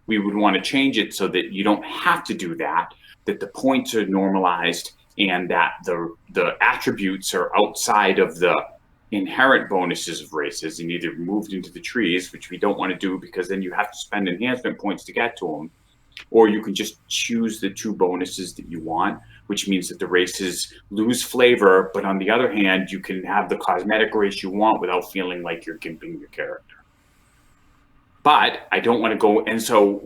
we would want to change it so that you don't have to do that the points are normalized, and that the attributes are outside of the inherent bonuses of races and either moved into the trees, which we don't want to do because then you have to spend enhancement points to get to them, or you can just choose the 2 bonuses that you want, which means that the races lose flavor, but on the other hand, you can have the cosmetic race you want without feeling like you're gimping your character. But I don't want to go, and so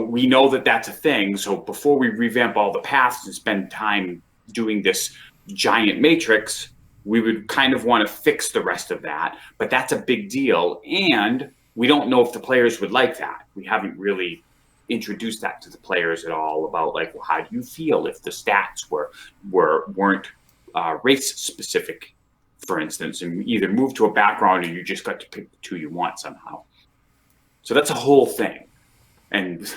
we know that that's a thing. So before we revamp all the paths and spend time doing this giant matrix, we would kind of want to fix the rest of that. But that's a big deal, and we don't know if the players would like that. We haven't really introduced that to the players at all about like, well, how do you feel if the stats weren't race specific, for instance, and either move to a background or you just got to pick the 2 you want somehow. So that's a whole thing. And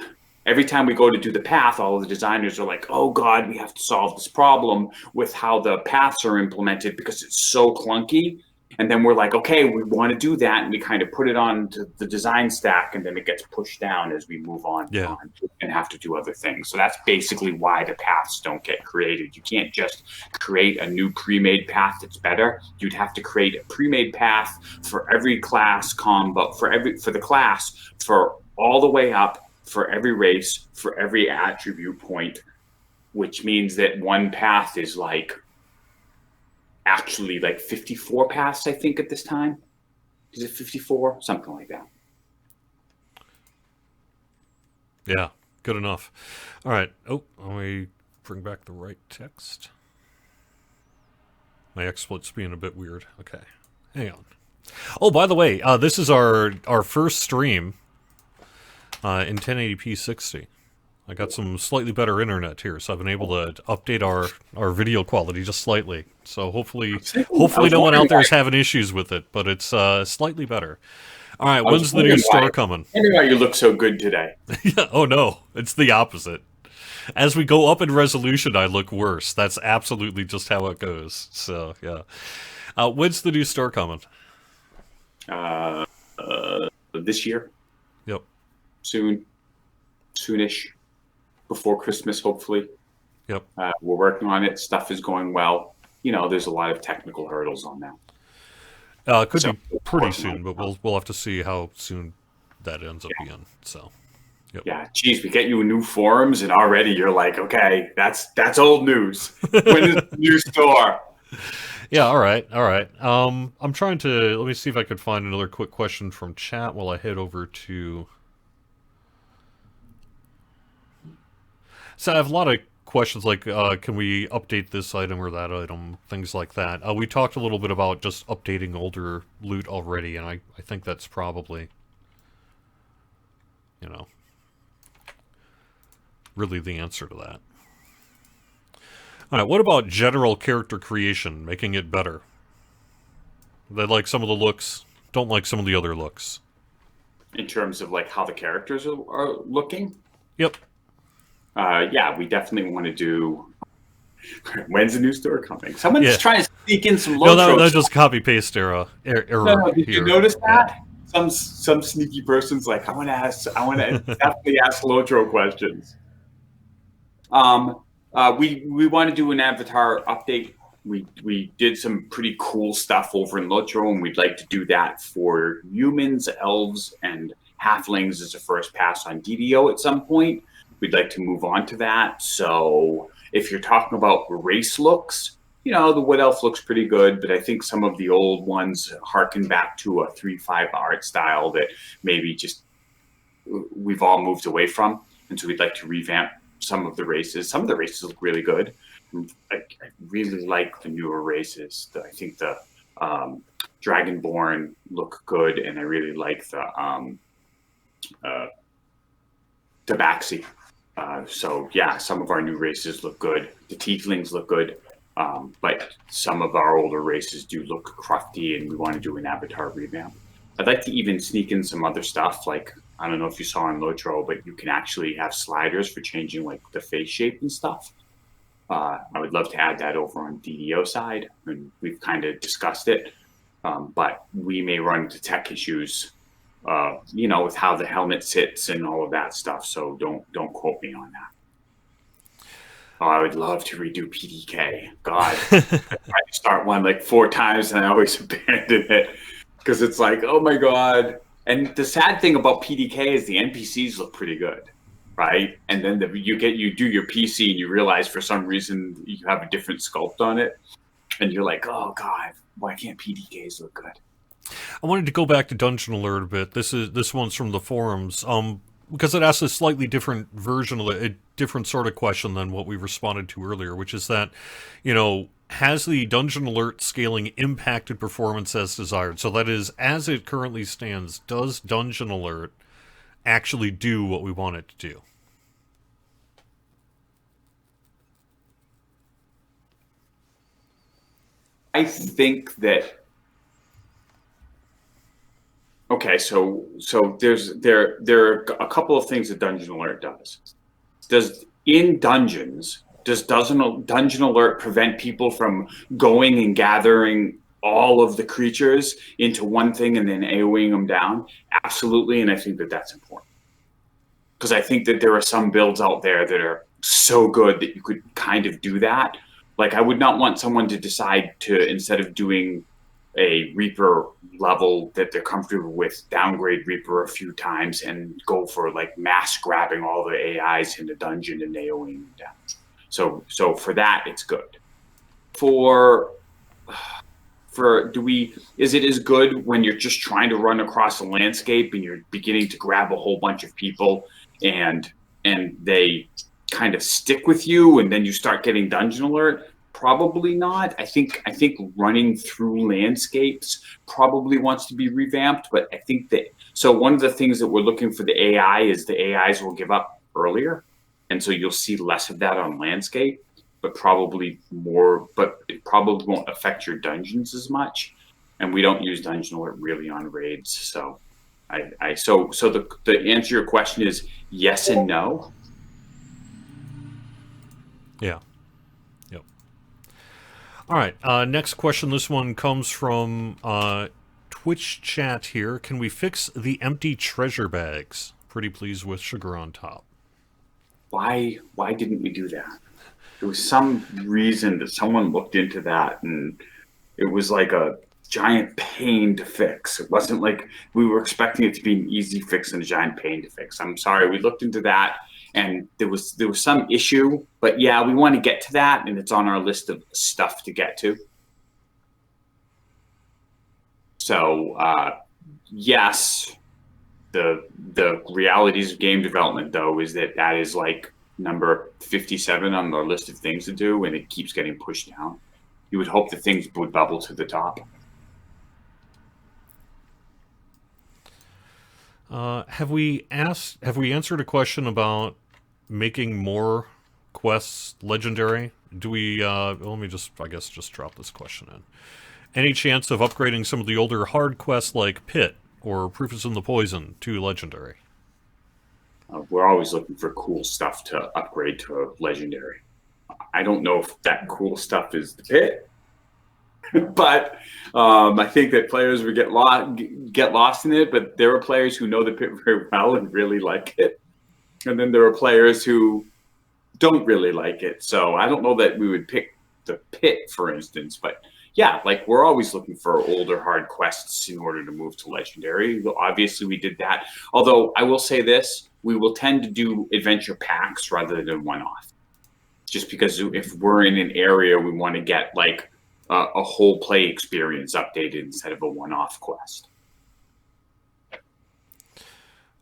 every time we go to do the path, all of the designers are like, oh God, we have to solve this problem with how the paths are implemented because it's so clunky. And then we're like, okay, we want to do that. And we kind of put it on to the design stack, and then it gets pushed down as we move on, and have to do other things. So that's basically why the paths don't get created. You can't just create a new pre-made path that's better. You'd have to create a pre-made path for every class combo, for the class, for all the way up, for every race, for every attribute point, which means that one path is like, actually like 54 paths, I think, at this time. Is it 54? Something like that. Yeah, good enough. All right. Oh, let me bring back the right text. My XSplit's being a bit weird. Okay, hang on. Oh, by the way, this is our first stream in 1080p 60. I got some slightly better internet here, so I've been able to update our video quality just slightly. So hopefully no one out there is having issues with it, but it's slightly better. All right, when's the new store coming? I wonder why you look so good today. Yeah, oh no, it's the opposite. As we go up in resolution, I look worse. That's absolutely just how it goes. So yeah, when's the new store coming? This year. Yep. Soonish. Before Christmas, hopefully. Yep. We're working on it. Stuff is going well. You know, there's a lot of technical hurdles on that. It could be pretty soon, but we'll have to see how soon that ends up being. So, yep. Yeah, geez, we get you new forums, and already you're like, okay, that's old news. When is the new store? Yeah, all right. I'm trying to let me see if I could find another quick question from chat while I head over to. So I have a lot of questions like, can we update this item or that item, things like that. We talked a little bit about just updating older loot already, and I think that's probably, really the answer to that. All right, what about general character creation, making it better? They like some of the looks, don't like some of the other looks. In terms of like how the characters are looking? Yep. Yeah, we definitely want to do. When's the new store coming? Someone's trying to sneak in some. No, that's just copy paste error. No, did you notice that? Some sneaky person's like, I want to definitely ask Lotro questions. We want to do an avatar update. We did some pretty cool stuff over in Lotro, and we'd like to do that for humans, elves, and halflings as a first pass on DDO at some point. We'd like to move on to that. So if you're talking about race looks, the Wood Elf looks pretty good, but I think some of the old ones harken back to a 3.5 art style that maybe just we've all moved away from. And so we'd like to revamp some of the races. Some of the races look really good. I really like the newer races. I think the Dragonborn look good, and I really like the Tabaxi. So yeah, some of our new races look good. The Tieflings look good, but some of our older races do look crufty, and we want to do an avatar revamp. I'd like to even sneak in some other stuff, like, I don't know if you saw on Lotro, but you can actually have sliders for changing like the face shape and stuff. I would love to add that over on DDO side, and we've kind of discussed it, but we may run into tech issues with how the helmet sits and all of that stuff. So don't quote me on that. Oh, I would love to redo PDK. God, I tried to start one like 4 times and I always abandon it because it's like, oh my God. And the sad thing about PDK is the NPCs look pretty good. right? And then you do your PC and you realize for some reason you have a different sculpt on it, and you're like, oh god, why can't PDKs look good? I wanted to go back to Dungeon Alert a bit. This one's from the forums, because it asks a slightly different version of a different sort of question than what we responded to earlier, which is that, has the Dungeon Alert scaling impacted performance as desired? So that is, as it currently stands, does Dungeon Alert actually do what we want it to do? I think that okay, so there are a couple of things that Dungeon Alert does. Does Dungeon Alert prevent people from going and gathering all of the creatures into one thing and then AoEing them down? Absolutely, and I think that that's important. Because I think that there are some builds out there that are so good that you could kind of do that. Like, I would not want someone to decide to, instead of doing a Reaper level that they're comfortable with, downgrade Reaper a few times and go for like mass grabbing all the AIs in the dungeon and AoEing them down. So for that, it's good. Is it as good when you're just trying to run across a landscape and you're beginning to grab a whole bunch of people and they kind of stick with you and then you start getting Dungeon Alert? Probably not. I think running through landscapes probably wants to be revamped, but I think that, so one of the things that we're looking for the AI is the AIs will give up earlier, and so you'll see less of that on landscape, but it probably won't affect your dungeons as much. And we don't use Dungeon Alert really on raids, so the answer to your question is yes and no. Yeah. Yep. All right. Next question. This one comes from Twitch chat here. Can we fix the empty treasure bags? Pretty pleased with sugar on top. Why didn't we do that? There was some reason that someone looked into that, and it was like a giant pain to fix. It wasn't like we were expecting it to be an easy fix and a giant pain to fix. I'm sorry, we looked into that, and there was some issue, but yeah, we want to get to that, and it's on our list of stuff to get to. So yes, the realities of game development, though, is that is like number 57 on the list of things to do, and it keeps getting pushed down. You would hope that things would bubble to the top. Have we answered a question about making more quests legendary? Do we, let me just drop this question in. Any chance of upgrading some of the older hard quests like Pit or Proof is in the Poison to legendary? We're always looking for cool stuff to upgrade to legendary. I don't know if that cool stuff is the Pit, but I think that players would get lost in it. But there are players who know the Pit very well and really like it, and then there are players who don't really like it. So I don't know that we would pick the Pit, for instance, but yeah, like we're always looking for older hard quests in order to move to legendary. Obviously, we did that. Although I will say this, we will tend to do adventure packs rather than one-off. Just because if we're in an area, we want to get like a whole play experience updated instead of a one-off quest.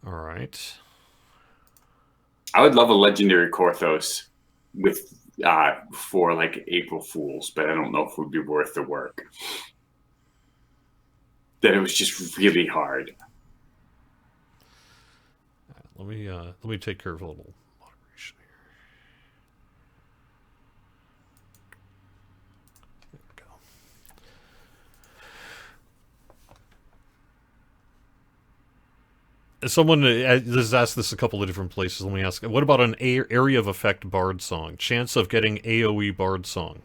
All right. I would love a legendary Korthos with for like April Fools, but I don't know if it would be worth the work. That it was just really hard. Let me take care of a little moderation here. There we go. Someone has asked this a couple of different places. Let me ask, what about an area of effect bard song? Chance of getting AoE bard song?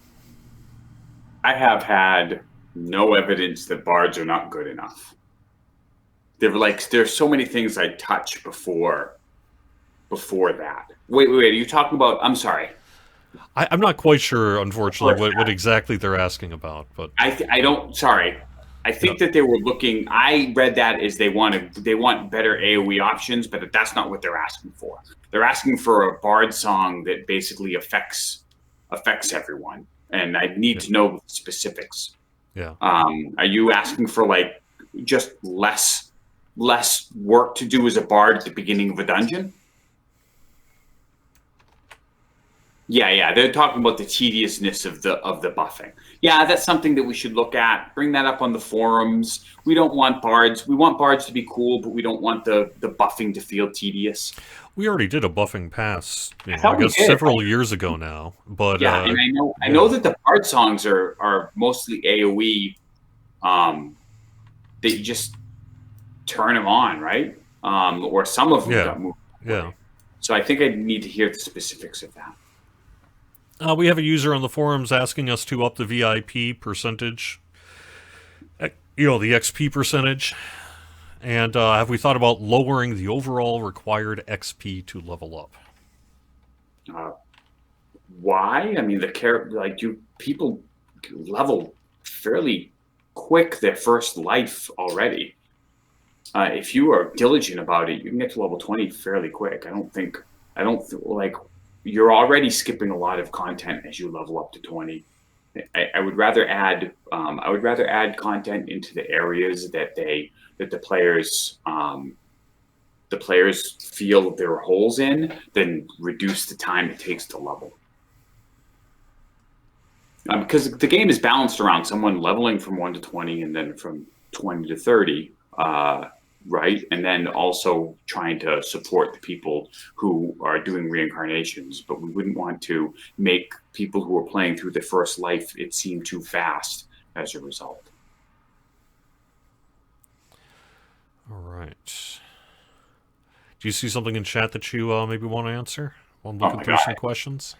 I have had no evidence that bards are not good enough. There's so many things I touch before that. Wait, are you talking about, I'm sorry. I'm not quite sure, unfortunately, what exactly they're asking about, but I I think that they were looking. I read that as they want better AOE options, but that's not what they're asking for. They're asking for a bard song that basically affects everyone, and I need to know specifics. Yeah. Are you asking for like just less work to do as a bard at the beginning of a dungeon? Yeah, they're talking about the tediousness of the buffing. Yeah, that's something that we should look at. Bring that up on the forums. We don't want bards. We want bards to be cool, but we don't want the buffing to feel tedious. We already did a buffing pass, I guess several years ago now. But yeah, and I know that the bard songs are mostly AOE. That you just turn them on, right? Or some of them got moved. Yeah. So I think I need to hear the specifics of that. We have a user on the forums asking us to up the VIP percentage, the XP percentage. And have we thought about lowering the overall required XP to level up? Why? I mean, people level fairly quick their first life already. If you are diligent about it, you can get to level 20 fairly quick. I don't think you're already skipping a lot of content as you level up to 20. I would rather add content into the areas that the players feel there are holes in than reduce the time it takes to level. Because the game is balanced around someone leveling from 1 to 20 and then from 20 to 30, right? And then also trying to support the people who are doing reincarnations. But we wouldn't want to make people who are playing through the first life it seem too fast as a result. All right. Do you see something in chat that you maybe want to answer? While I'm looking through some questions.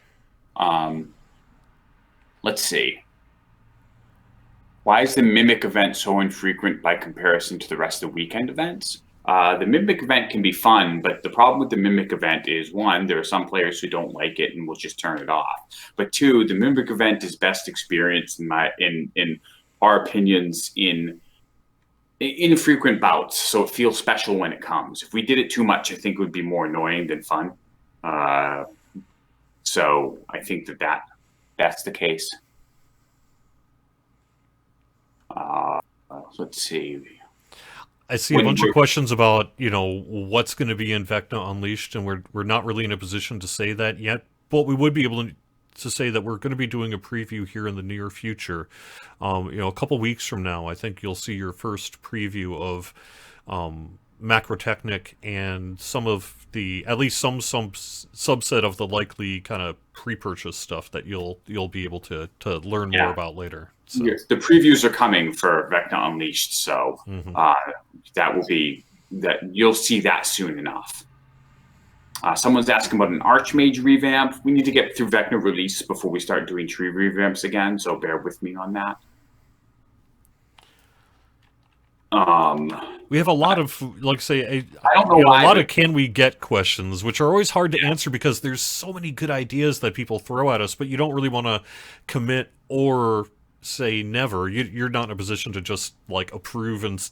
Let's see. Why is the Mimic event so infrequent by comparison to the rest of the weekend events? The Mimic event can be fun, but the problem with the Mimic event is, one, there are some players who don't like it and will just turn it off. But two, the Mimic event is best experienced in our opinions in infrequent bouts, so it feels special when it comes. If we did it too much, I think it would be more annoying than fun. So I think that's the case. Let's see. I see a bunch of questions about, what's going to be in Vecna Unleashed, and we're not really in a position to say that yet, but we would be able to say that we're going to be doing a preview here in the near future. A couple weeks from now, I think you'll see your first preview of Macrotechnic and some of at least some subset of the likely kind of pre-purchase stuff that you'll be able to learn more about later. So. Yes, the previews are coming for Vecna Unleashed, so that will be that you'll see that soon enough. Someone's asking about an Archmage revamp. We need to get through Vecna release before we start doing tree revamps again, so bear with me on that. We have a lot of, like, say, I don't know why, a lot of can we get questions, which are always hard to answer because there's so many good ideas that people throw at us, but you don't really want to commit or say never. You're not in a position to just like approve and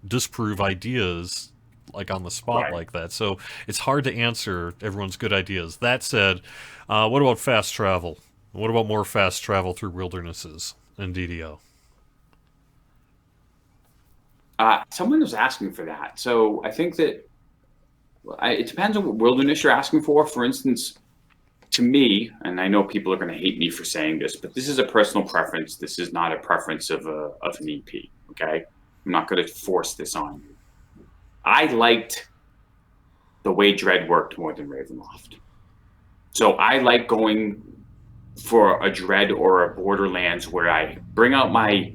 disprove ideas like on the spot like that. So it's hard to answer everyone's good ideas. That said, what about fast travel? What about more fast travel through wildernesses and DDO? Someone was asking for that. So I think that it depends on what wilderness you're asking for. For instance, to me, and I know people are going to hate me for saying this, but this is a personal preference. This is not a preference of an EP, okay? I'm not going to force this on you. I liked the way Dread worked more than Ravenloft. So I like going for a Dread or a Borderlands where I bring out my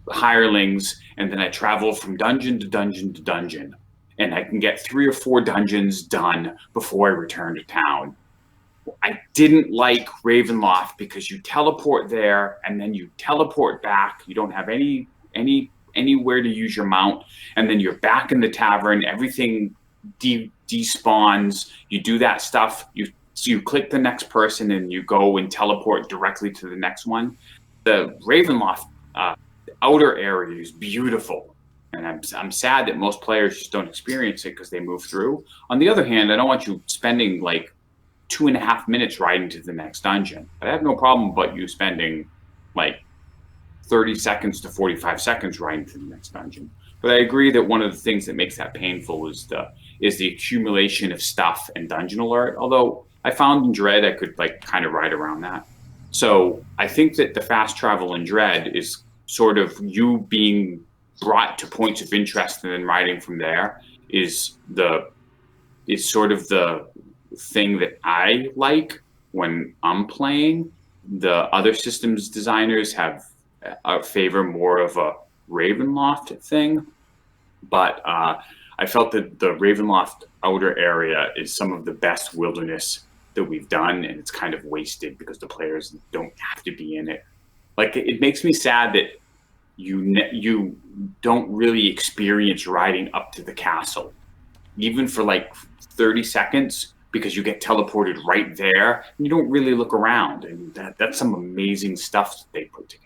hirelings and then I travel from dungeon to dungeon to dungeon. And I can get 3 or 4 dungeons done before I return to town. I didn't like Ravenloft because you teleport there and then you teleport back. You don't have anywhere to use your mount, and then you're back in the tavern. Everything despawns. You do that stuff. You click the next person and you go and teleport directly to the next one. The Ravenloft outer area is beautiful. And I'm sad that most players just don't experience it because they move through. On the other hand, I don't want you spending like 2.5 minutes riding to the next dungeon. I have no problem but you spending like 30 seconds to 45 seconds riding to the next dungeon. But I agree that one of the things that makes that painful is the accumulation of stuff and dungeon alert. Although I found in Dread I could like kind of ride around that. So I think that the fast travel in Dread is sort of you being brought to points of interest and then riding from there is sort of the thing that I like when I'm playing. The other systems designers have favor more of a Ravenloft thing, but I felt that the Ravenloft outer area is some of the best wilderness that we've done, and it's kind of wasted because the players don't have to be in it. Like it makes me sad that you don't really experience riding up to the castle, even for like 30 seconds, because you get teleported right there. And you don't really look around, and that's some amazing stuff that they put together.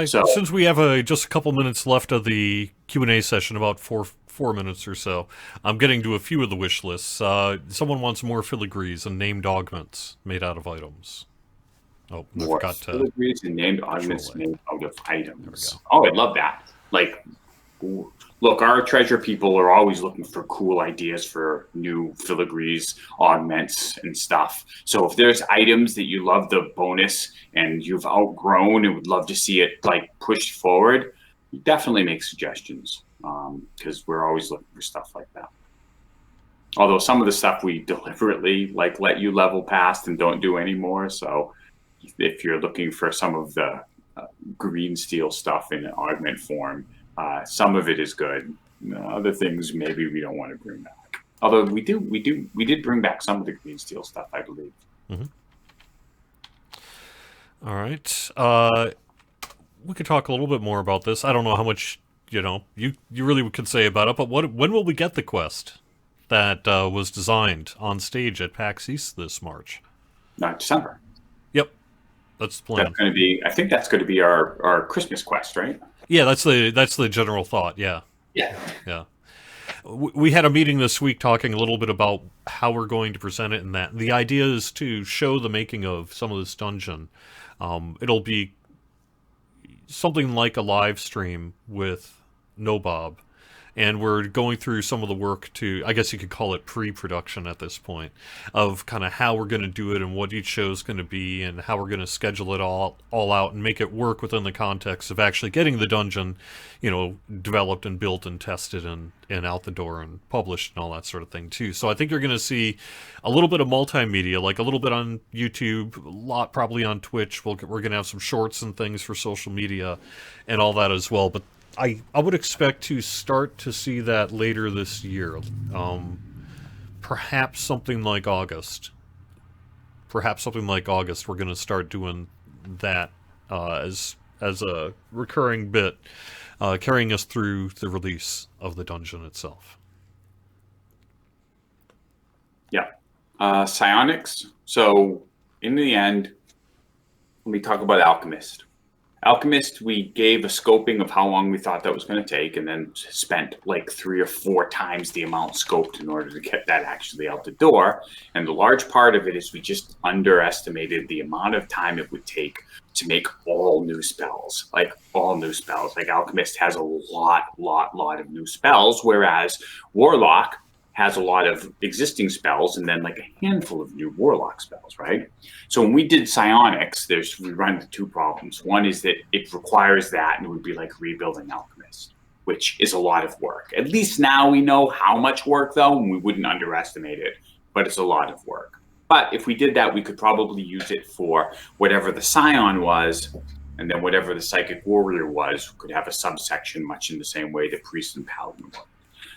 Since we have just a couple minutes left of the Q&A session, about four minutes or so, I'm getting to a few of the wish lists. Someone wants more Filigrees and named augments made out of items. Oh, I forgot to... Filigrees and named augments made out of items. Oh, I'd love that. Like, look, our treasure people are always looking for cool ideas for new Filigrees, augments, and stuff. So if there's items that you love the bonus and you've outgrown and would love to see it like pushed forward, definitely make suggestions, because we're always looking for stuff like that. Although some of the stuff we deliberately like let you level past and don't do anymore. So if you're looking for some of the green steel stuff in an augment form, some of it is good. Other things maybe we don't want to bring back. Although we did bring back some of the green steel stuff, I believe. Mm-hmm. All right. We could talk a little bit more about this. I don't know how much you really could say about it, but when will we get the quest that was designed on stage at PAX East this March? December. Yep, that's the plan. That's going to be. I think that's going to be our Christmas quest, right? Yeah, that's the general thought. Yeah. Yeah. We had a meeting this week talking a little bit about how we're going to present it, and that the idea is to show the making of some of this dungeon. It'll be something like a live stream with Nobob, and we're going through some of the work to, I guess you could call it pre-production at this point, of kind of how we're going to do it and what each show is going to be and how we're going to schedule it all out and make it work within the context of actually getting the dungeon, developed and built and tested and out the door and published and all that sort of thing too. So I think you're going to see a little bit of multimedia, like a little bit on YouTube, a lot probably on Twitch. We're going to have some shorts and things for social media and all that as well. But I would expect to start to see that later this year. Perhaps something like August. We're going to start doing that as a recurring bit, carrying us through the release of the dungeon itself. Yeah. Psionics. So in the end, let me talk about Alchemist. Alchemist, we gave a scoping of how long we thought that was going to take, and then spent like 3 or 4 times the amount scoped in order to get that actually out the door. And the large part of it is we just underestimated the amount of time it would take to make all new spells. Like Alchemist has a lot of new spells, whereas Warlock has a lot of existing spells and then like a handful of new Warlock spells, right? So when we did Psionics, we run into 2 problems. One is that it requires that, and it would be like rebuilding Alchemist, which is a lot of work. At least now we know how much work, though, and we wouldn't underestimate it, but it's a lot of work. But if we did that, we could probably use it for whatever the Scion was, and then whatever the Psychic Warrior was could have a subsection much in the same way that Priest and Paladin were.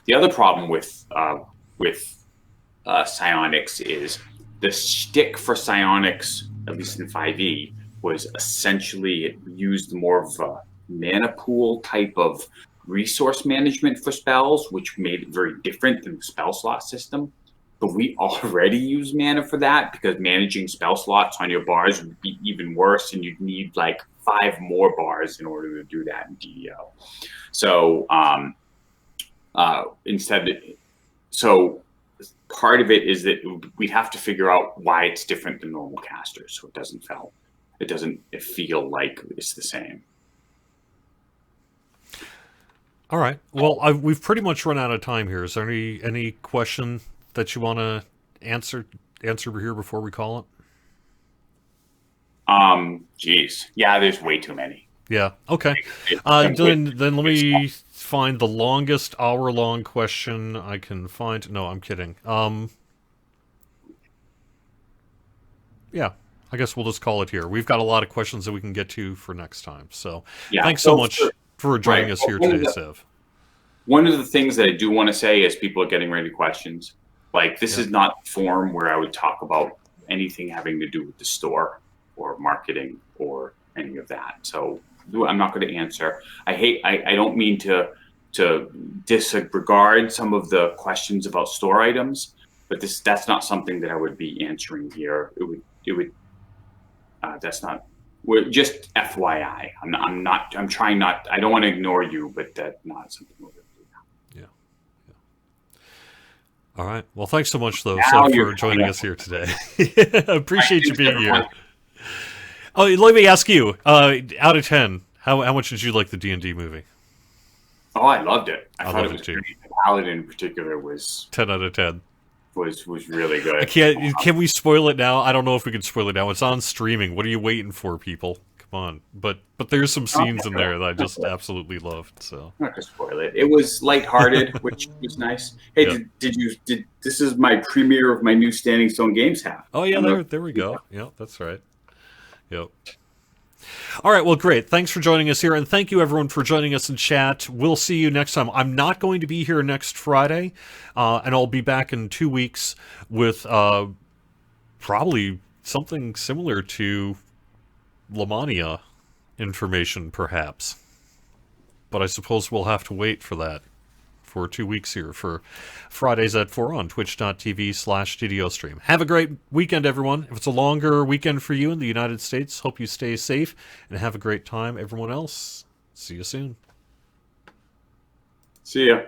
The other problem with Psionics is the shtick for Psionics, at least in 5e, was essentially it used more of a mana pool type of resource management for spells, which made it very different than the spell slot system. but we already use mana for that because managing spell slots on your bars would be even worse, and you'd need like 5 more bars in order to do that in DDO. So so part of it is that we have to figure out why it's different than normal casters, so it doesn't feel like it's the same. All right. Well, we've pretty much run out of time here. Is there any question that you want to answer here before we call it? Geez. Yeah, there's way too many. Yeah. Okay. Then let me find the longest hour-long question I can find. No, I'm kidding. Yeah. I guess we'll just call it here. We've got a lot of questions that we can get to for next time. So thanks so much for joining us here today, Sev. One of the things that I do want to say as people are getting ready to questions, like this is not the forum where I would talk about anything having to do with the store or marketing or any of that. So I'm not going to answer. I don't mean to disregard some of the questions about store items, but that's not something that I would be answering here. That's not. We're just FYI. I'm trying not. I don't want to ignore you, but that's not something we're going to do now. Yeah. All right. Well, thanks so much, though, Seth, for joining us here today. Appreciate you being here. Oh, let me ask you. Out of 10, how much did you like the D&D movie? Oh, I loved it. I thought it was too. Great. The Paladin in particular was 10 out of 10. Was really good. Can we spoil it now? I don't know if we can spoil it now. It's on streaming. What are you waiting for, people? Come on. But there's some scenes in there that I just absolutely loved. So I'm not gonna spoil it. It was lighthearted, which was nice. Hey, did this is my premiere of my new Standing Stone Games hat. Oh yeah, there we go. Yeah, that's right. Yep. All right, well, great. Thanks for joining us here, and thank you, everyone, for joining us in chat. We'll see you next time. I'm not going to be here next Friday, and I'll be back in 2 weeks with probably something similar to Lamania information, perhaps. But I suppose we'll have to wait for that for 2 weeks here for Fridays at 4 on twitch.tv/studio stream. Have a great weekend, everyone. If it's a longer weekend for you in the United States, hope you stay safe and have a great time. Everyone else, see you soon. See ya.